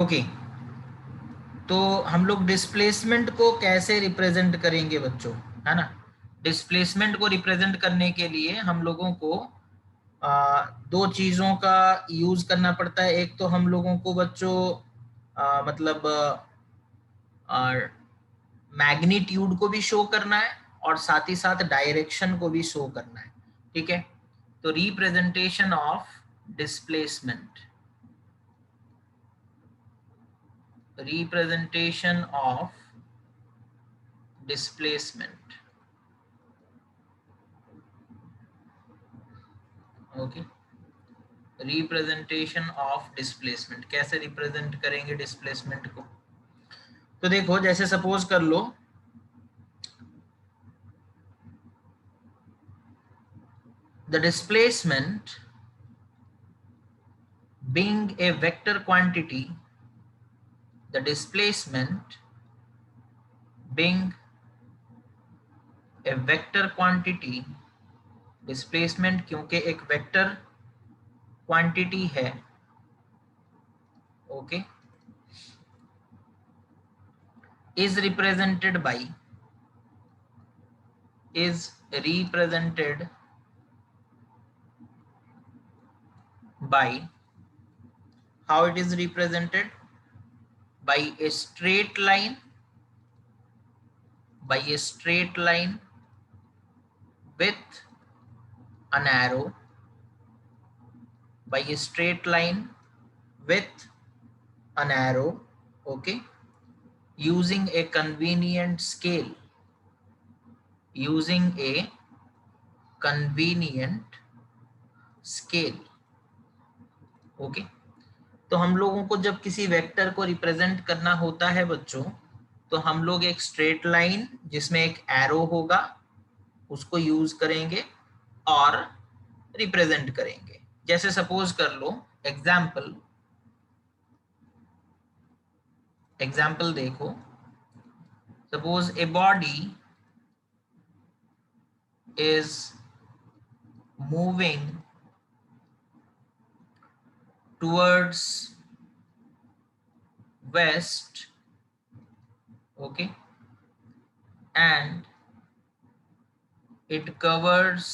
Okay, तो हम लोग डिस्प्लेसमेंट को कैसे रिप्रेजेंट करेंगे बच्चों, है ना। डिस्प्लेसमेंट को रिप्रेजेंट करने के लिए हम लोगों को दो चीजों का यूज करना पड़ता है। एक तो हम लोगों को बच्चों मतलब मैग्नीट्यूड को भी शो करना है और साथ ही साथ डायरेक्शन को भी शो करना है, ठीक है। तो representation of displacement, representation of displacement, okay. Representation of displacement, कैसे रिप्रेजेंट करेंगे डिस्प्लेसमेंट को। तो देखो, जैसे सपोज कर लो the displacement being a vector quantity, the displacement being a vector quantity, displacement क्योंकि एक वेक्टर क्वांटिटी है, okay, is represented by, is represented by, how it is represented, by a straight line, by a straight line with an arrow, by a straight line with an arrow, okay, using a convenient scale, using a convenient scale, okay. तो हम लोगों को जब किसी vector को represent करना होता है बच्चों, तो हम लोग एक स्ट्रेट लाइन जिसमें एक एरो होगा उसको यूज करेंगे और रिप्रेजेंट करेंगे। जैसे सपोज कर लो, एग्जाम्पल, एग्जाम्पल देखो, suppose a body is moving towards west, okay, and it covers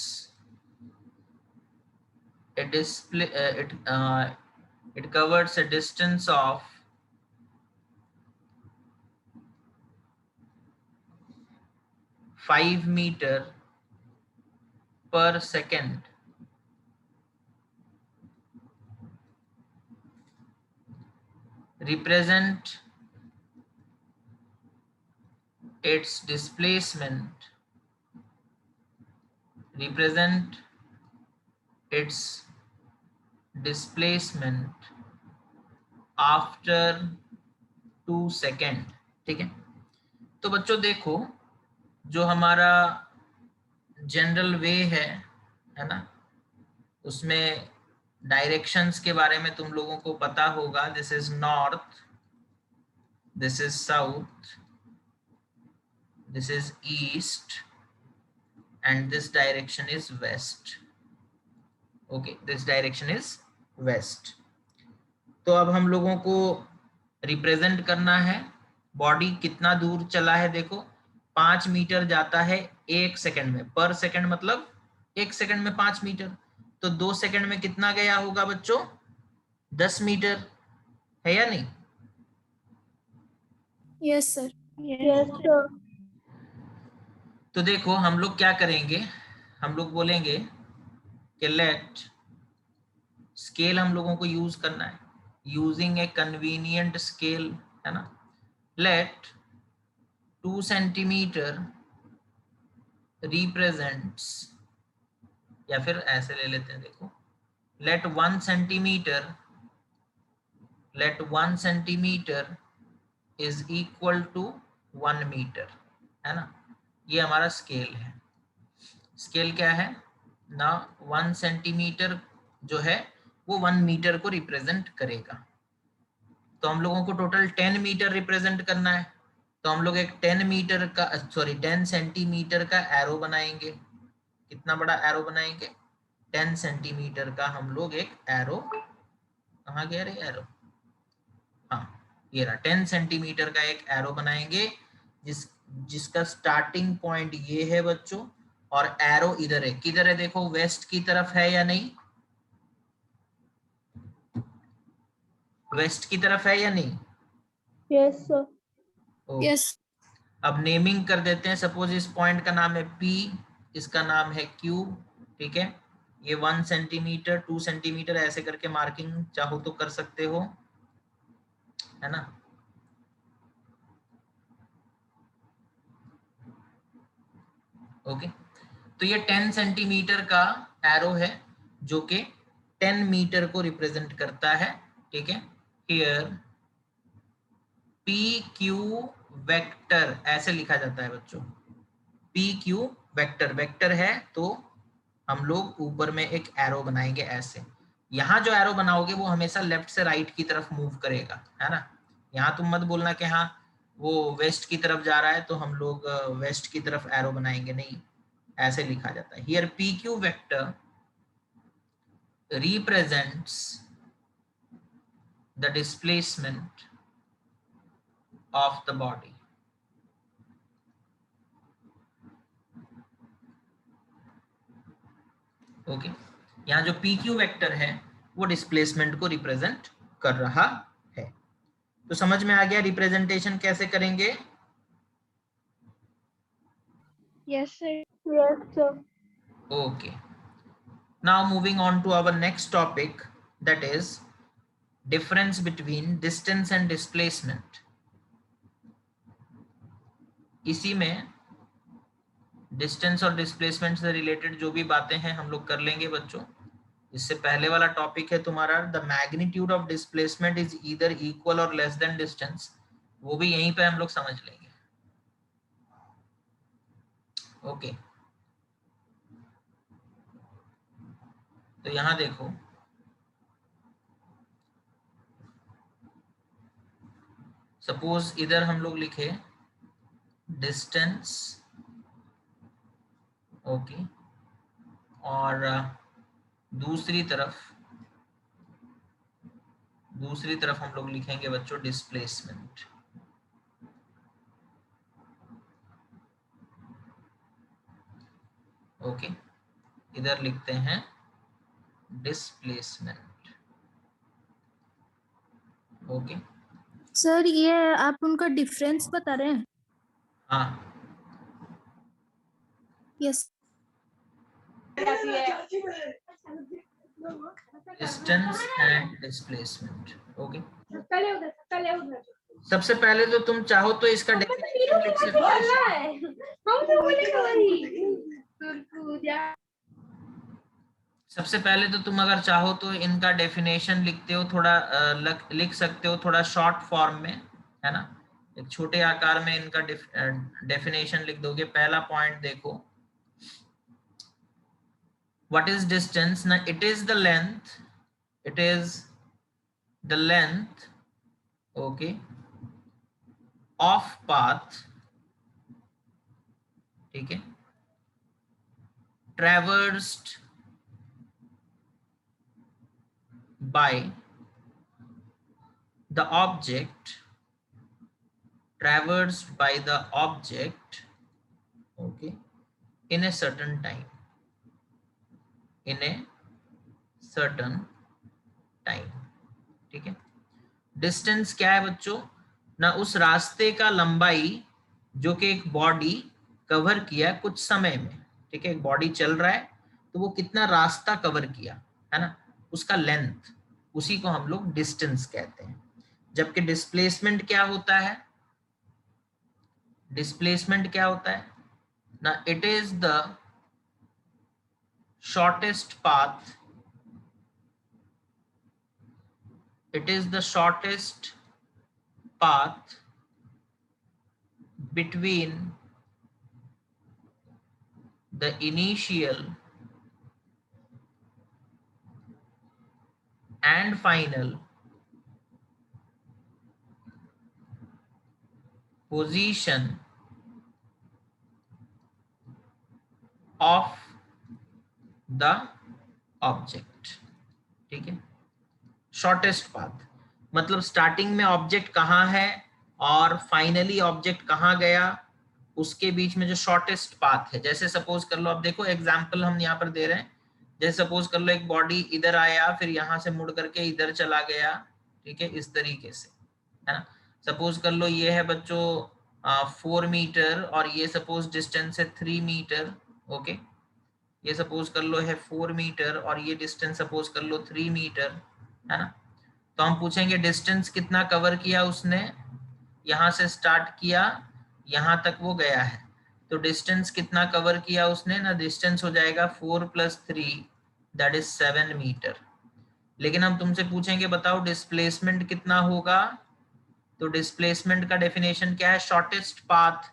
a display it covers a distance of 5 meter per second, represent its displacement, represent its displacement after 2 second, ठीक है। तो बच्चों देखो, जो हमारा general वे है ना, उसमें डायरेक्शंस के बारे में तुम लोगों को पता होगा। This is north, this is south, this is east and this direction is west, okay, this direction is west। तो अब हम लोगों को रिप्रेजेंट करना है बॉडी कितना दूर चला है। देखो 5 मीटर जाता है 1 सेकंड में, पर सेकंड मतलब 1 सेकंड में 5 मीटर, तो 2 सेकंड में कितना गया होगा बच्चों, 10 मीटर, है या नहीं। Yes sir. Yes sir. तो देखो हम लोग क्या करेंगे, हम लोग बोलेंगे कि लेट, स्केल हम लोगों को यूज करना है, यूजिंग ए कन्वीनियंट स्केल, है ना। लेट 2 सेंटीमीटर रिप्रेजेंट्स, या फिर ऐसे ले लेते हैं, देखो let 1 centimetre, let 1 centimetre is equal to 1 metre, है ना। ये हमारा स्केल है। स्केल क्या है ना, 1 सेंटीमीटर जो है वो 1 मीटर को रिप्रेजेंट करेगा। तो हम लोगों को टोटल 10 मीटर रिप्रेजेंट करना है, तो हम लोग एक 10 मीटर का, सॉरी 10 सेंटीमीटर का एरो बनाएंगे। कितना बड़ा एरो बनाएंगे, 10 सेंटीमीटर का हम लोग एक एरो, कहाँ गया रे एरो, हाँ ये रहा 10 सेंटीमीटर का एक एरो बनाएंगे जिसका स्टार्टिंग पॉइंट ये है बच्चों, और एरो इधर है, किधर है देखो, वेस्ट की तरफ है या नहीं, वेस्ट की तरफ है या नहीं? Yes sir. यस। अब नेमिंग कर देते हैं, सपोज इस पॉइंट का नाम है P, इसका नाम है Q, ठीक है। ये 1 सेंटीमीटर 2 सेंटीमीटर ऐसे करके मार्किंग चाहो तो कर सकते हो, है ना। ओके, तो ये 10 सेंटीमीटर का एरो है जो कि 10 मीटर को रिप्रेजेंट करता है, ठीक है। हियर पी क्यू वेक्टर ऐसे लिखा जाता है बच्चों, पी क्यू वेक्टर, वेक्टर है तो हम लोग ऊपर में एक एरो बनाएंगे ऐसे। यहाँ जो एरो बनाओगे वो हमेशा लेफ्ट से राइट की तरफ मूव करेगा, है ना। यहाँ तुम मत बोलना कि हाँ वो वेस्ट की तरफ जा रहा है तो हम लोग वेस्ट की तरफ एरो बनाएंगे, नहीं, ऐसे लिखा जाता है। Here P Q vector represents the displacement of the body. Okay, यहाँ जो पी क्यू वेक्टर है वो डिस्प्लेसमेंट को रिप्रेजेंट कर रहा है। तो समझ में आ गया रिप्रेजेंटेशन कैसे करेंगे? Yes sir. Yes sir. Okay, now moving on to our next topic, that is difference between distance and displacement. इसी में डिस्टेंस और डिस्प्लेसमेंट से रिलेटेड जो भी बातें हैं हम लोग कर लेंगे बच्चों। इससे पहले वाला टॉपिक है तुम्हारा the magnitude of displacement is either equal और लेस देन डिस्टेंस, वो भी यहीं पे हम लोग समझ लेंगे। ओके, तो यहां देखो, सपोज इधर हम लोग लिखे डिस्टेंस, ओके, और दूसरी तरफ हम लोग लिखेंगे बच्चों डिस्प्लेसमेंट। ओके, इधर लिखते हैं डिस्प्लेसमेंट। ओके सर ये आप उनका डिफरेंस बता रहे हैं? हाँ, yes. Distance and displacement. Okay, सबसे पहले तो तुम चाहो तो इसका डेफिनेशन लिख सकते हो। सबसे पहले तो तुम अगर चाहो तो इनका डेफिनेशन लिखते हो, थोड़ा लिख सकते हो थोड़ा शॉर्ट फॉर्म में, है ना। एक छोटे आकार में इनका डेफिनेशन लिख दोगे। पहला पॉइंट देखो, व्हाट इज डिस्टेंस ना, it is the length okay of path, ठीक है, traversed by the object okay in a certain time, ठीक है। डिस्टेंस क्या है बच्चों ना, उस रास्ते का लंबाई जो कि एक बॉडी कवर किया कुछ समय में, ठीक है। एक बॉडी चल रहा है तो वो कितना रास्ता कवर किया, है ना, उसका लेंथ, उसी को हम लोग डिस्टेंस कहते हैं। जबकि डिस्प्लेसमेंट क्या होता है, डिस्प्लेसमेंट क्या होता है ना, it is the shortest path, between the initial and final position of the object, ठीक है। शॉर्टेस्ट पाथ मतलब स्टार्टिंग में ऑब्जेक्ट कहाँ है और फाइनली ऑब्जेक्ट कहाँ गया, उसके बीच में जो शॉर्टेस्ट पाथ है। जैसे सपोज कर लो, अब देखो एग्जांपल हम यहाँ पर दे रहे हैं। जैसे सपोज कर लो एक बॉडी इधर आया, फिर यहाँ से मुड़ करके इधर चला गया, ठीक है, इस तरीके से, है ना। सपोज कर लो ये है बच्चों 4 मीटर और ये सपोज डिस्टेंस है 3 मीटर। ओके, ये सपोज कर लो है 4 मीटर और ये डिस्टेंस सपोज कर लो 3 मीटर, है ना। तो हम पूछेंगे डिस्टेंस कितना कवर किया उसने, यहाँ से स्टार्ट किया यहाँ तक वो गया है, तो डिस्टेंस कितना कवर किया उसने ना, डिस्टेंस हो जाएगा 4 + 3 दैट इज 7 मीटर। लेकिन हम तुमसे पूछेंगे बताओ डिस्प्लेसमेंट कितना होगा, तो डिस्प्लेसमेंट का डेफिनेशन क्या है, shortest path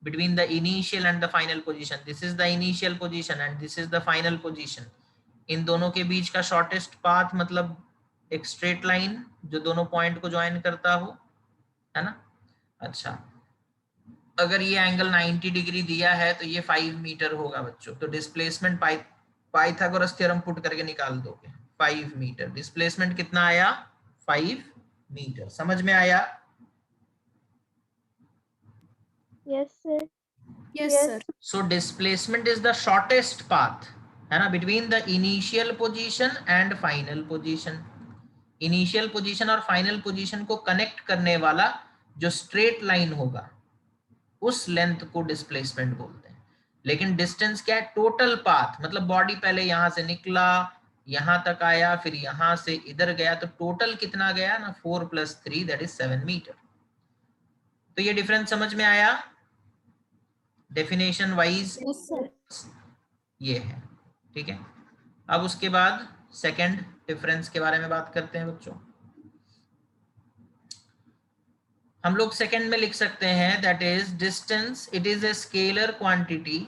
between the initial and the final position. This is the initial position and this is the final position. इन दोनों के बीच का शॉर्टेस्ट पाथ मतलब एक स्ट्रेट लाइन जो दोनों पॉइंट को ज्वाइन करता हो, है ना। अच्छा, अगर ये एंगल 90 डिग्री दिया है तो ये 5 मीटर होगा बच्चों। तो डिस्प्लेसमेंट पाइथागोरस थ्योरम पुट करके निकाल दोगे 5 मीटर। डिस्प्लेसमेंट कितना आया, 5 मीटर। समझ में आया? Yes, sir. Yes sir. So displacement is the shortest path, है ना, between the initial position and final position. Initial position और फाइनल पोजीशन को कनेक्ट करने वाला जो स्ट्रेट लाइन होगा उस लेंथ को डिस्प्लेसमेंट बोलते हैं। लेकिन डिस्टेंस क्या है, टोटल पाथ, मतलब बॉडी पहले यहां से निकला यहां तक आया फिर यहां से इधर गया, तो टोटल कितना गया ना, 4 + 3 दैट इज 7 मीटर। तो ये डिफरेंस समझ में आया डेफिनेशन वाइज? Yes sir. ये है, ठीक है। अब उसके बाद सेकंड डिफरेंस के बारे में बात करते हैं बच्चों। हम लोग सेकंड में लिख सकते हैं that is distance, it is a scalar quantity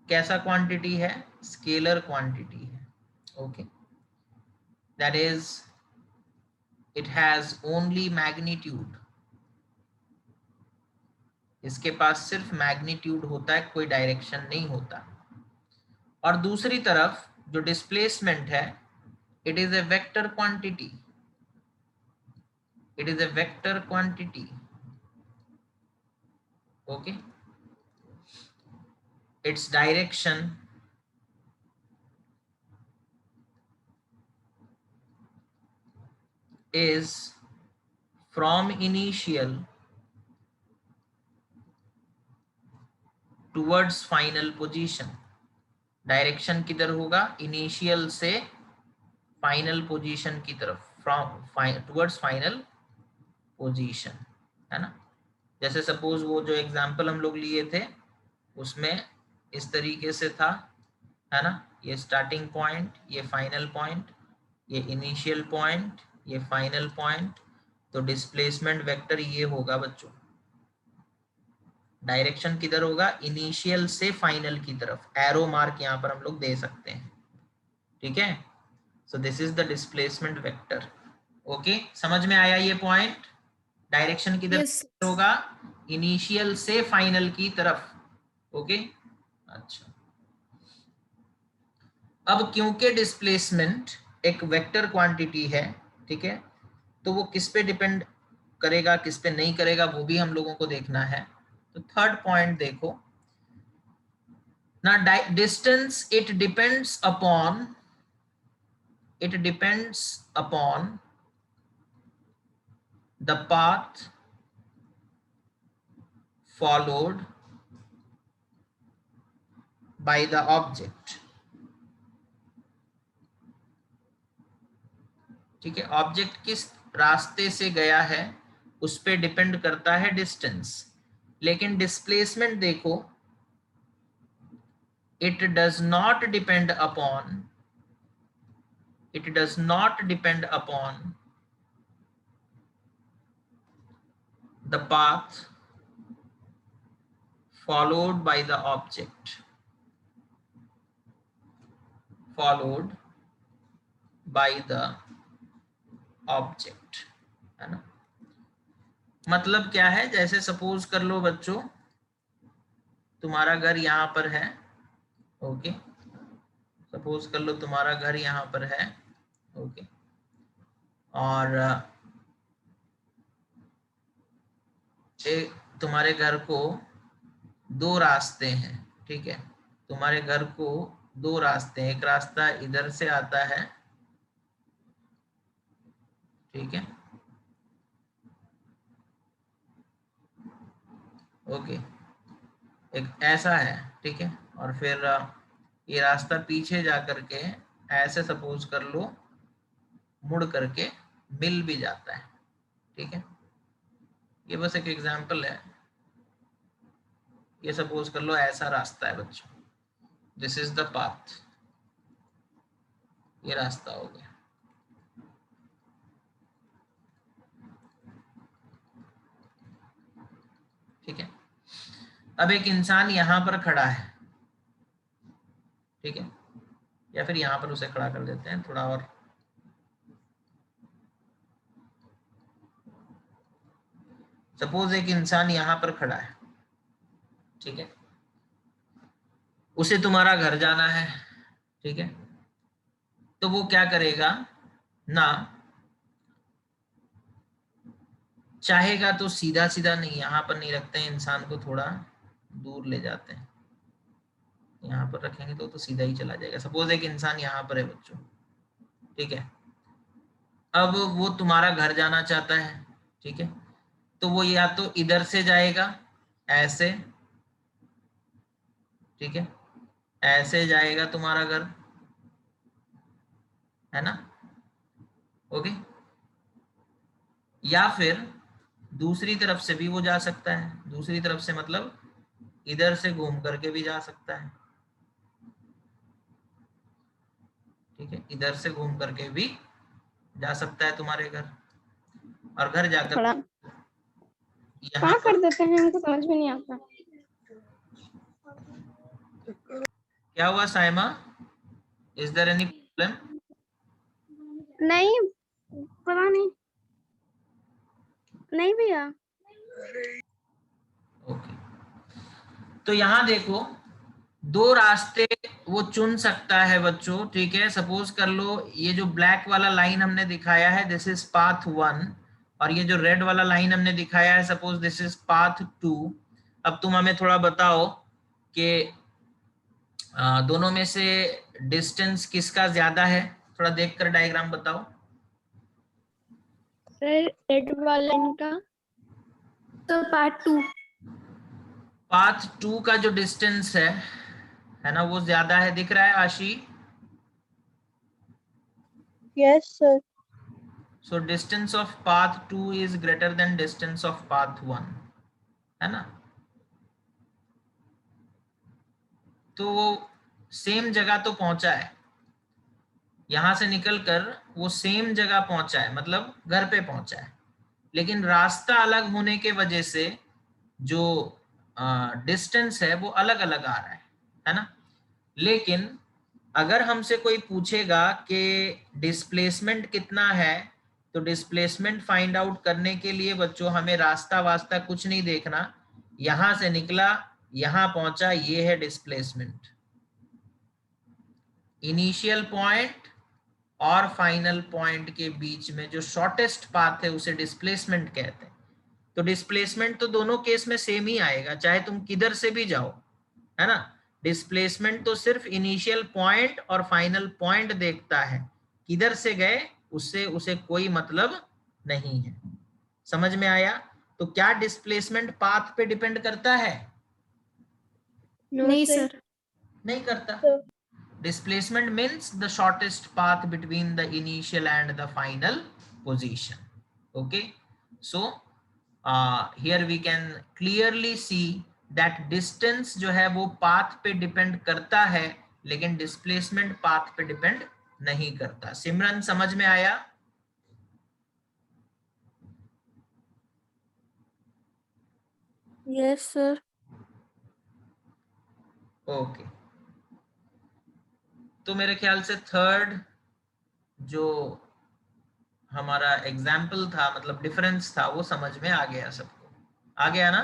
कैसा क्वांटिटी है, स्केलर क्वांटिटी है। Okay, that is it has only magnitude, इसके पास सिर्फ मैग्नीट्यूड होता है, कोई डायरेक्शन नहीं होता। और दूसरी तरफ जो डिस्प्लेसमेंट है, it is a vector quantity, it is a vector quantity. Okay, its direction is from initial towards final position. Direction किधर होगा, इनिशियल से फाइनल पोजीशन की तरफ, फ्रॉम टुवर्ड्स फाइनल पोजीशन, है ना। जैसे सपोज वो जो एग्जांपल हम लोग लिए थे उसमें इस तरीके से था, है ना, ये स्टार्टिंग पॉइंट, ये फाइनल पॉइंट, ये इनिशियल पॉइंट, ये फाइनल पॉइंट। तो डिस्प्लेसमेंट वेक्टर ये होगा बच्चों, डायरेक्शन किधर होगा, इनिशियल से फाइनल की तरफ, एरो मार्क यहाँ पर हम लोग दे सकते हैं, ठीक है। So this is the displacement vector. Okay, समझ में आया ये पॉइंट, डायरेक्शन किधर यस होगा, इनिशियल से फाइनल की तरफ। ओके, अच्छा। अब क्योंकि डिस्प्लेसमेंट एक वेक्टर क्वांटिटी है, ठीक है, तो वो किस पे डिपेंड करेगा किस पे नहीं करेगा वो भी हम लोगों को देखना है। तो थर्ड पॉइंट देखो ना, distance it depends upon the path followed by the object, ठीक है। ऑब्जेक्ट किस रास्ते से गया है उस पे डिपेंड करता है डिस्टेंस। लेकिन डिस्प्लेसमेंट देखो, it does not depend upon the path followed by the object, है ना। मतलब क्या है, जैसे सपोज कर लो बच्चों तुम्हारा घर यहाँ पर है, ओके, सपोज कर लो तुम्हारा घर यहाँ पर है, ओके, और तुम्हारे घर को दो रास्ते हैं, ठीक है, तुम्हारे घर को दो रास्ते हैं, एक रास्ता इधर से आता है, ठीक है, ओके, एक ऐसा है, ठीक है, और फिर ये रास्ता पीछे जा करके ऐसे सपोज कर लो मुड़ करके मिल भी जाता है, ठीक है, ये बस एक एग्जांपल है। ये सपोज कर लो ऐसा रास्ता है बच्चों, दिस इज द पाथ, ये रास्ता हो गया, ठीक है। अब एक इंसान यहां पर खड़ा है, ठीक है, या फिर यहां पर उसे खड़ा कर देते हैं थोड़ा और, सपोज एक इंसान यहां पर खड़ा है, ठीक है, उसे तुम्हारा घर जाना है, ठीक है, तो वो क्या करेगा ना, चाहेगा तो सीधा सीधा नहीं, यहां पर नहीं रखते हैं, इंसान को थोड़ा दूर ले जाते हैं, यहाँ पर रखेंगे तो सीधा ही चला जाएगा। सपोज एक इंसान यहाँ पर है बच्चों, ठीक है, अब वो तुम्हारा घर जाना चाहता है, ठीक है, तो वो या तो इधर से जाएगा ऐसे, ठीक है, ऐसे जाएगा तुम्हारा घर, है ना, ओके, या फिर दूसरी तरफ से भी वो जा सकता है, दूसरी तरफ से मतलब इधर से घूम करके भी जा सकता है, ठीक है, इधर से घूम करके भी जा सकता है तुम्हारे घर, और घर जाकर थोड़ा यहाँ कहाँ कर देते हैं, हमको समझ में नहीं आता। क्या हुआ Saima, is there any problem? नहीं, पता नहीं, नहीं भैया। ओके, तो यहाँ देखो दो रास्ते वो चुन सकता है बच्चों, ठीक है, सपोज कर लो ये जो ब्लैक वाला लाइन हमने दिखाया है दिस इज पाथ 1, और ये जो रेड वाला लाइन हमने दिखाया है सपोज दिस इज पाथ 2। अब तुम हमें थोड़ा बताओ कि दोनों में से डिस्टेंस किसका ज्यादा है, थोड़ा देखकर डायग्राम बताओ। सर रेड वाला इनका, तो पार्ट 2। पाथ 2 का जो डिस्टेंस है ना, वो ज्यादा है, दिख रहा है आशी? Yes sir. So distance of path 2 is greater than distance of path 1, है ना, तो वो सेम जगह तो पहुंचा है, यहां से निकलकर वो सेम जगह पहुंचा है, मतलब घर पे पहुंचा है, लेकिन रास्ता अलग होने के वजह से जो डिस्टेंस है वो अलग अलग आ रहा है ना। लेकिन अगर हमसे कोई पूछेगा कि डिस्प्लेसमेंट कितना है, तो डिस्प्लेसमेंट फाइंड आउट करने के लिए बच्चों हमें रास्ता वास्ता कुछ नहीं देखना, यहां से निकला यहां पहुंचा, ये है डिस्प्लेसमेंट। इनिशियल पॉइंट और फाइनल पॉइंट के बीच में जो शॉर्टेस्ट पाथ है उसे डिस्प्लेसमेंट कहते हैं। तो डिस्प्लेसमेंट तो दोनों केस में सेम ही आएगा, चाहे तुम किधर से भी जाओ, है ना। डिस्प्लेसमेंट तो सिर्फ इनिशियल पॉइंट और फाइनल पॉइंट देखता है, किधर से गए उससे उसे कोई मतलब नहीं है। समझ में आया? तो क्या डिस्प्लेसमेंट पाथ पे डिपेंड करता है? नहीं सर। नहीं करता। Displacement means the shortest path between the initial and the final position. Okay, so here we can clearly see that distance जो है वो path पे depend करता है, लेकिन displacement path पे depend नहीं करता। सिमरन समझ में आया? Yes sir. ओके, तो मेरे ख्याल से थर्ड जो हमारा एग्जाम्पल था, मतलब डिफरेंस था, वो समझ में आ गया सबको, आ गया ना?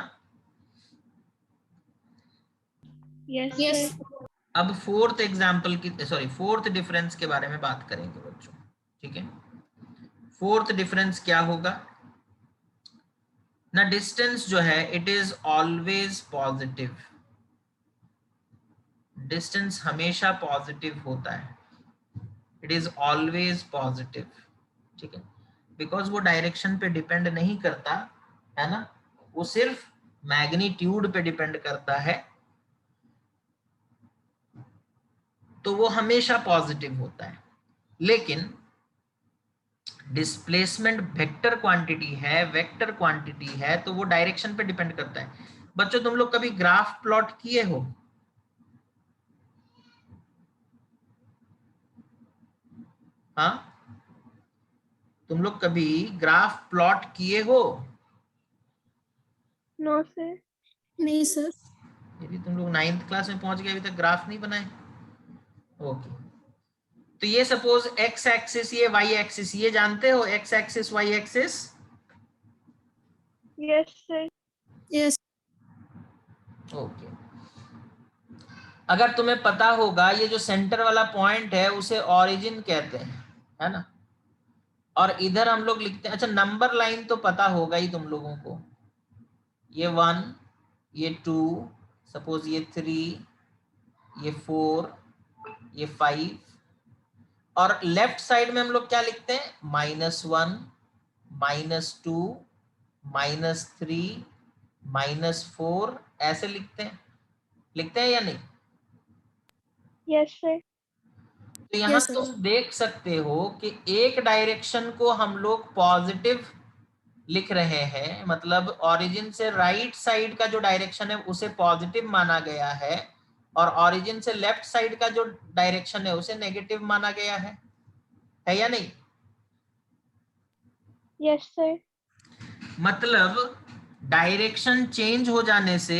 Yes sir. अब फोर्थ एग्जाम्पल की, सॉरी फोर्थ डिफरेंस के बारे में बात करेंगे बच्चों, ठीक है। फोर्थ डिफरेंस क्या होगा ना, डिस्टेंस जो है it is always positive, distance हमेशा पॉजिटिव होता है, इट इज ऑलवेज पॉजिटिव, ठीक है, बिकॉज वो डायरेक्शन पे डिपेंड नहीं करता है ना, वो सिर्फ मैग्नीट्यूड पे डिपेंड करता है, तो वो हमेशा पॉजिटिव होता है। लेकिन डिस्प्लेसमेंट वेक्टर क्वांटिटी है, वेक्टर क्वांटिटी है, तो वो डायरेक्शन पे डिपेंड करता है। बच्चों तुम लोग कभी ग्राफ प्लॉट किए हो? हाँ, तुम लोग कभी ग्राफ प्लॉट किए हो? No sir. नहीं सर। यदि तुम लोग 9th क्लास में पहुंच गए अभी तक ग्राफ नहीं बनाए, ओके। तो ये सपोज एक्स एक्सिस, ये वाई एक्सिस, ये जानते हो X axis Y axis? Yes sir. Yes. Okay. अगर तुम्हें पता होगा ये जो सेंटर वाला पॉइंट है उसे ओरिजिन कहते हैं, है ना, और इधर हम लोग लिखते हैं, अच्छा नंबर लाइन तो पता होगा ही तुम लोगों को, ये 1, ये 2, सपोज ये 3, ये 4, ये 5, और लेफ्ट साइड में हम लोग क्या लिखते हैं, -1, -2, -3, -4, ऐसे लिखते हैं या नहीं? Yes sir. तो यहाँ यस सर। तुम देख सकते हो कि एक डायरेक्शन को हम लोग पॉजिटिव लिख रहे हैं, मतलब ओरिजिन से राइट साइड का जो डायरेक्शन है उसे पॉजिटिव माना गया है, और ओरिजिन से लेफ्ट साइड का जो डायरेक्शन है उसे नेगेटिव माना गया है या नहीं? Yes sir. मतलब डायरेक्शन चेंज हो जाने से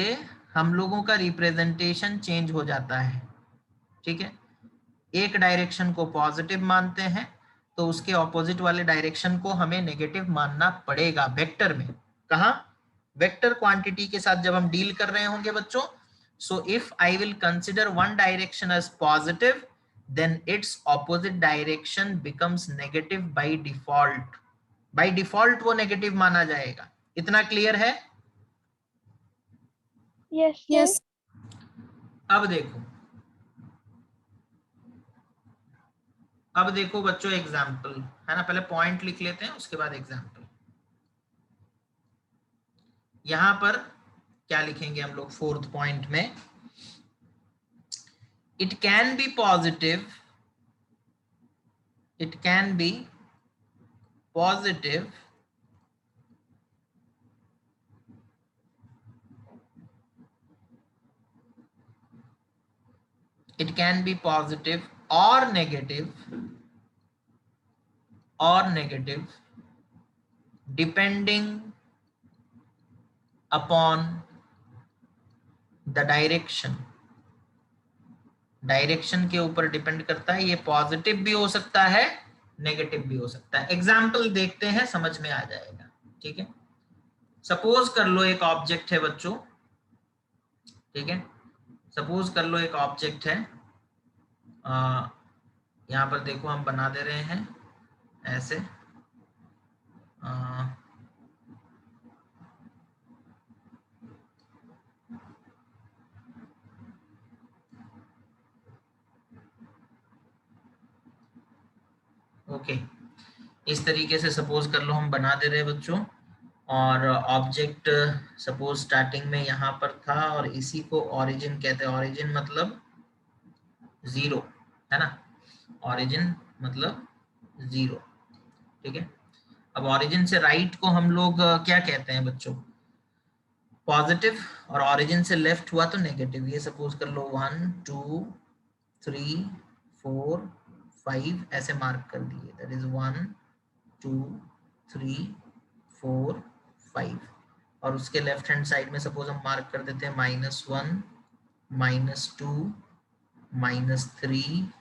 हम लोगों का रिप्रेजेंटेशन चेंज हो जाता है, ठीक है। एक डायरेक्शन को पॉजिटिव मानते हैं तो उसके ऑपोजिट वाले डायरेक्शन को हमें नेगेटिव मानना पड़ेगा वेक्टर में। कहा? वेक्टर क्वांटिटी के साथ जब हम डील कर रहे होंगे बच्चों, so if I will consider one direction as positive, then its opposite direction becomes negative by default. By default वो नेगेटिव माना जाएगा। इतना क्लियर है? Yes sir. यस। अब देखो बच्चों एग्जाम्पल, है ना, पहले पॉइंट लिख लेते हैं उसके बाद एग्जाम्पल। यहां पर क्या लिखेंगे हम लोग फोर्थ पॉइंट में, it can be positive, it can be positive it can be positive or negative depending upon the direction। Direction के ऊपर डिपेंड करता है, ये पॉजिटिव भी हो सकता है नेगेटिव भी हो सकता है। एग्जाम्पल देखते हैं, समझ में आ जाएगा, ठीक है। सपोज कर लो एक ऑब्जेक्ट है बच्चों, ठीक है, सपोज कर लो एक ऑब्जेक्ट है, यहाँ पर देखो हम बना दे रहे हैं ऐसे, ओके, इस तरीके से सपोज कर लो हम बना दे रहे हैं बच्चों, और ऑब्जेक्ट सपोज स्टार्टिंग में यहाँ पर था और इसी को ओरिजिन कहते हैं। ओरिजिन मतलब जीरो, है ना, ओरिजिन मतलब जीरो, ठीक है। अब ओरिजिन से राइट को हम लोग क्या कहते हैं बच्चों, पॉजिटिव, और ओरिजिन से लेफ्ट हुआ तो नेगेटिव। ये सपोज कर लो 1 2 3 4 5 ऐसे मार्क कर दिए, दैट इज 1 2 3 4 5, और उसके लेफ्ट हैंड साइड में सपोज हम मार्क कर देते हैं -1 -2 -3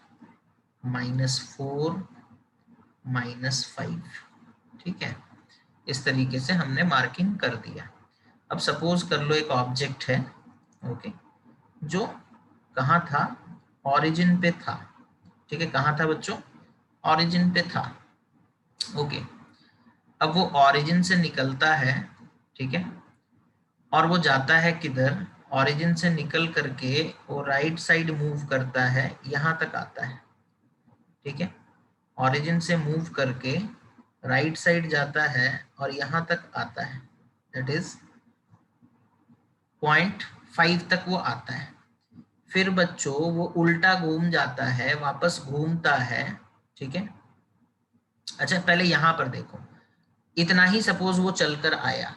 -4 -5, ठीक है। इस तरीके से हमने मार्किंग कर दिया। अब सपोज कर लो एक ऑब्जेक्ट है, ओके, जो कहाँ था, ऑरिजिन पे था, ठीक है। कहाँ था बच्चों? ऑरिजिन पे था, ओके। अब वो ऑरिजिन से निकलता है, ठीक है, और वो जाता है किधर? ऑरिजिन से निकल करके वो राइट साइड मूव करता है, यहाँ तक आता है, ठीक है। ऑरिजिन से मूव करके राइट साइड जाता है और यहाँ तक आता है, दैट इज 0.5 तक वो आता है। फिर बच्चों वो उल्टा घूम जाता है, वापस घूमता है, ठीक है। अच्छा पहले यहाँ पर देखो, इतना ही सपोज वो चलकर आया।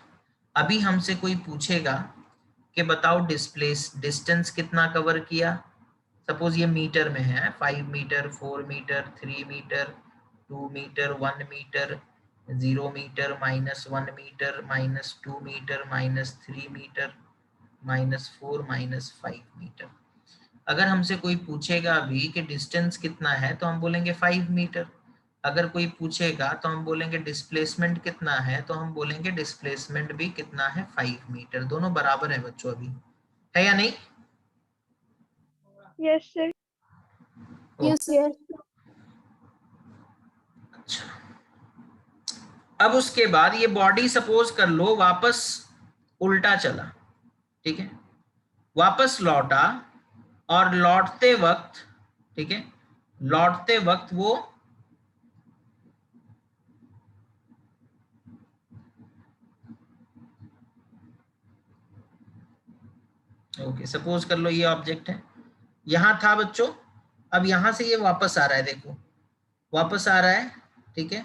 अभी हमसे कोई पूछेगा कि बताओ डिस्टेंस कितना कवर किया। सपोज ये मीटर में है, 5 metre, 4 metre, 3 metre, 2 metre, 1 metre, 0 metre, -1 metre, -2 metre, -3 metre, -4, -5 metre. अगर हमसे कोई पूछेगा अभी कि डिस्टेंस कितना है तो हम बोलेंगे 5 मीटर। अगर कोई पूछेगा तो हम बोलेंगे डिस्प्लेसमेंट कितना है, तो हम बोलेंगे डिस्प्लेसमेंट भी कितना है, 5 मीटर। दोनों बराबर है बच्चों, अभी है या नहीं? Yes, sir. यस अच्छा, अब उसके बाद ये बॉडी सपोज कर लो वापस उल्टा चला, ठीक है, वापस लौटा और लौटते वक्त, ठीक है, लौटते वक्त वो ओके, सपोज कर लो ये ऑब्जेक्ट है, यहां था बच्चों। अब यहां से ये वापस आ रहा है, देखो वापस आ रहा है, ठीक है।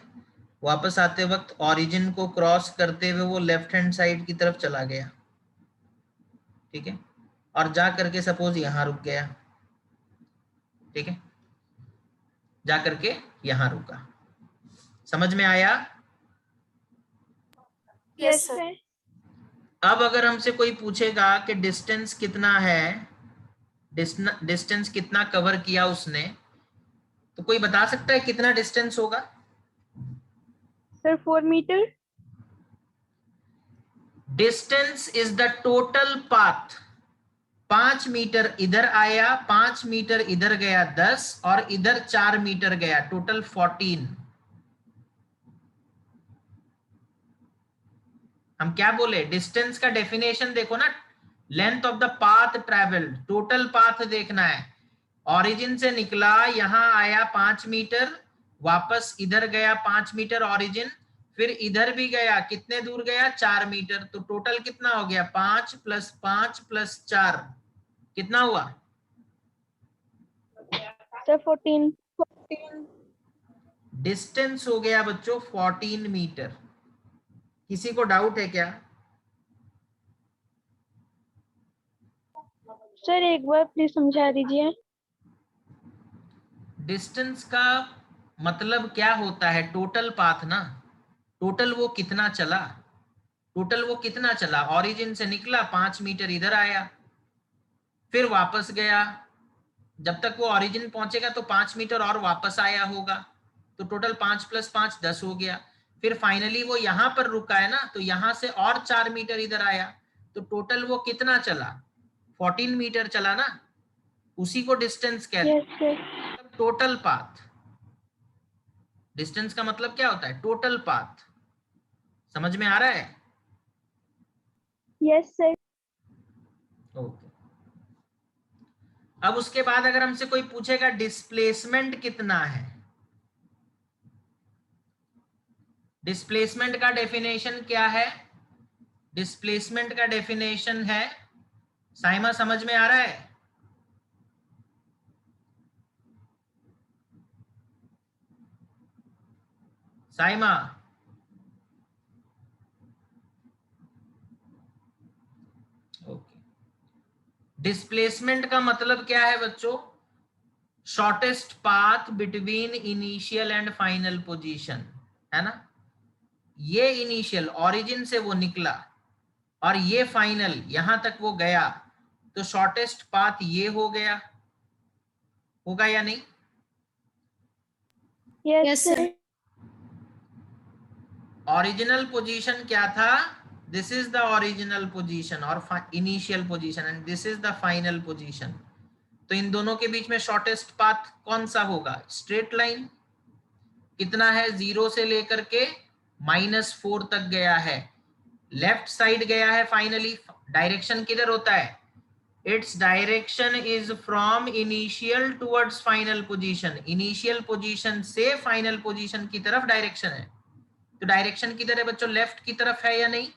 वापस आते वक्त ओरिजिन को क्रॉस करते हुए वो लेफ्ट हैंड साइड की तरफ चला गया, ठीक है, और जा करके सपोज यहां रुक गया, ठीक है, जा करके यहां रुका। समझ में आया? Yes, sir. अब अगर हमसे कोई पूछेगा कि डिस्टेंस कितना है, डिस्टेंस कितना कवर किया उसने, तो कोई बता सकता है कितना डिस्टेंस होगा? Sir, 4 meter. Distance is the total path. 5 metre इधर आया, 5 मीटर इधर गया 10, और इधर 4 मीटर गया, टोटल 14। हम क्या बोले? डिस्टेंस का डेफिनेशन देखो ना, length of the path travelled, total path देखना है। ऑरिजिन से निकला, यहां आया 5 मीटर, वापस इधर गया 5 मीटर ऑरिजिन, फिर इधर भी गया, कितने दूर गया? 4 मीटर। तो टोटल कितना हो गया? 5 + 5 + 4 कितना हुआ? Sir, 14. डिस्टेंस हो गया बच्चों 14 मीटर। किसी को डाउट है क्या? सर एक बार प्लीज समझा दीजिए। डिस्टेंस का मतलब क्या होता है? टोटल पाथ ना, टोटल वो कितना चला, टोटल वो कितना चला। ओरिजिन से निकला 5 मीटर इधर आया, फिर वापस गया, जब तक वो ओरिजिन पहुंचेगा तो 5 मीटर और वापस आया होगा, तो टोटल 5 + 5 10 हो गया। फिर फाइनली वो यहां पर रुका है ना, तो यहां से और 4 मीटर इधर आया, तो टोटल वो कितना चला? 14 मीटर चला ना, उसी को डिस्टेंस कहते Yes, sir. हैं। टोटल पाथ, डिस्टेंस का मतलब क्या होता है? Total path. समझ में आ रहा है? Yes, sir. ओके। अब उसके बाद अगर हमसे कोई पूछेगा डिस्प्लेसमेंट कितना है, डिस्प्लेसमेंट का डेफिनेशन क्या है? डिस्प्लेसमेंट का डेफिनेशन है, साइमा समझ में आ रहा है? साइमा, ओके। डिस्प्लेसमेंट का मतलब क्या है बच्चों? Shortest path between initial and final position, है ना। ये इनिशियल ओरिजिन से वो निकला और ये फाइनल यहां तक वो गया, तो शॉर्टेस्ट पाथ ये हो गया, होगा या नहीं? Yes, yes sir. Sir original position क्या था? This is the original position और initial position, and this is the final position. तो इन दोनों के बीच में शॉर्टेस्ट पाथ कौन सा होगा? Straight line. कितना है? 0 से लेकर के -4 तक गया है, लेफ्ट साइड गया है फाइनली। डायरेक्शन किधर होता है? Its direction is from initial towards final position. Initial position से फाइनल पोजीशन की तरफ डायरेक्शन है। तो डायरेक्शन किधर है बच्चों? लेफ्ट की तरफ है या नहीं?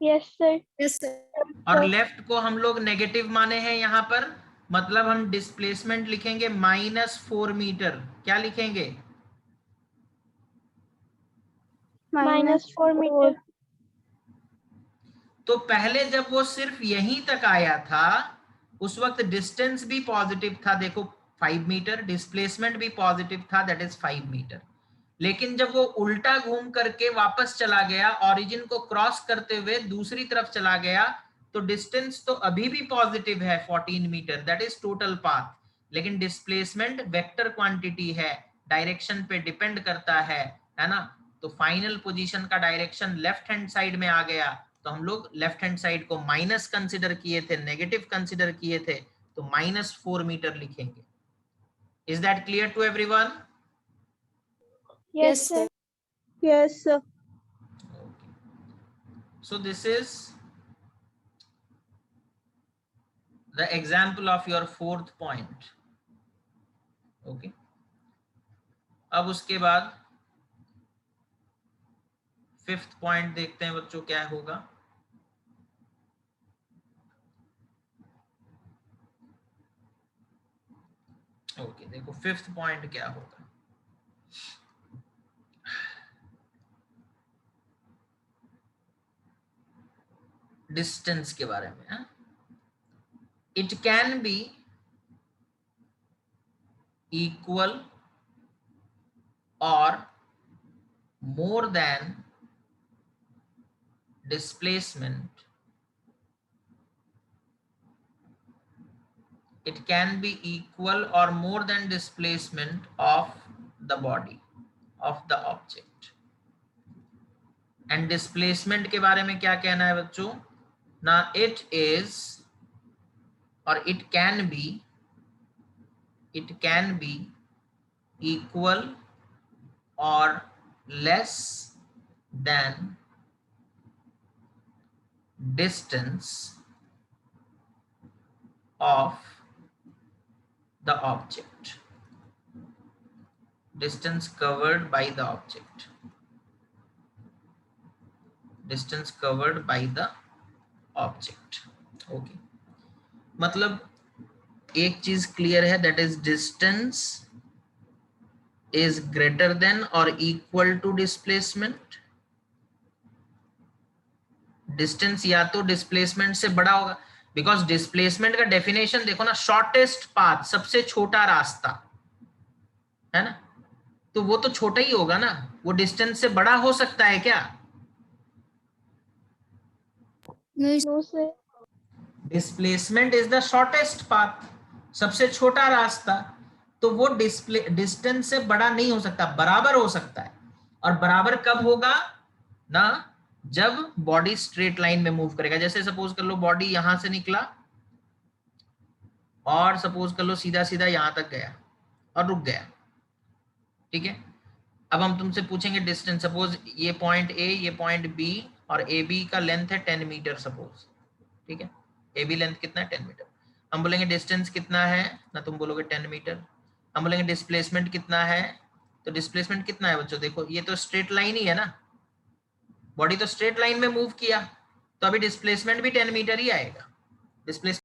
Yes sir. Yes sir. और लेफ्ट को हम लोग नेगेटिव माने हैं यहाँ पर, मतलब हम डिस्प्लेसमेंट लिखेंगे -4 मीटर। क्या लिखेंगे? -4 मीटर। तो पहले जब वो सिर्फ यहीं तक आया था उस वक्त डिस्टेंस भी पॉजिटिव था, देखो 5 मीटर, डिस्प्लेसमेंट भी पॉजिटिव था, दैट इज 5 मीटर। लेकिन जब वो उल्टा घूम करके वापस चला गया, ओरिजिन को क्रॉस करते हुए दूसरी तरफ चला गया, तो डिस्टेंस तो अभी भी पॉजिटिव है 14 metre, that is total path. लेकिन डिस्प्लेसमेंट वेक्टर क्वांटिटी है, डायरेक्शन पे डिपेंड करता है ना। तो फाइनल पोजीशन का डायरेक्शन लेफ्ट हैंड साइड में आ गया, तो हम लोग लेफ्ट हैंड साइड को माइनस कंसिडर किए थे, नेगेटिव कंसिडर किए थे, तो -4 मीटर लिखेंगे। Is that clear to everyone? Yes sir. Yes sir. So this is the example of your 4th point. Okay. अब उसके बाद 5th point देखते हैं बच्चों क्या होगा। ओके, देखो 5th point क्या होगा। डिस्टेंस के बारे में। इट कैन बी इक्वल और more than displacement. It can be equal or more than displacement of the body of the object. And displacement के बारे में क्या कहना है बच्चों ना? it is or it can be equal or less than distance of the object, distance covered by the object, distance covered by the object. Okay, मतलब एक चीज क्लियर है, that is distance is greater than or equal to displacement. Distance या तो displacement से बड़ा होगा, because displacement का डेफिनेशन देखो ना, शॉर्टेस्ट पाथ, सबसे छोटा रास्ता है ना, तो वो तो छोटा ही होगा ना, वो डिस्टेंस से बड़ा हो सकता है क्या? No sir. Displacement is the shortest path, सबसे छोटा रास्ता, तो वो डिस्टेंस से बड़ा नहीं हो सकता, बराबर हो सकता है। और बराबर कब होगा ना? जब बॉडी स्ट्रेट लाइन में मूव करेगा। जैसे सपोज कर लो बॉडी यहां से निकला और सपोज कर लो सीधा सीधा यहां तक गया और रुक गया, ठीक है। अब हम तुमसे पूछेंगे डिस्टेंस, सपोज ये पॉइंट ए, ये पॉइंट बी, और ए बी का लेंथ है 10 मीटर सपोज, ठीक है। ए बी लेंथ कितना है? 10 मीटर। हम बोलेंगे डिस्टेंस कितना है ना, तुम बोलोगे 10 मीटर। हम बोलेंगे डिस्प्लेसमेंट कितना है, तो डिस्प्लेसमेंट कितना है बच्चों? देखो ये तो स्ट्रेट लाइन ही है ना, बॉडी तो स्ट्रेट लाइन में मूव किया, तो अभी डिस्प्लेसमेंट भी 10 मीटर ही आएगा। डिस्प्लेसमेंट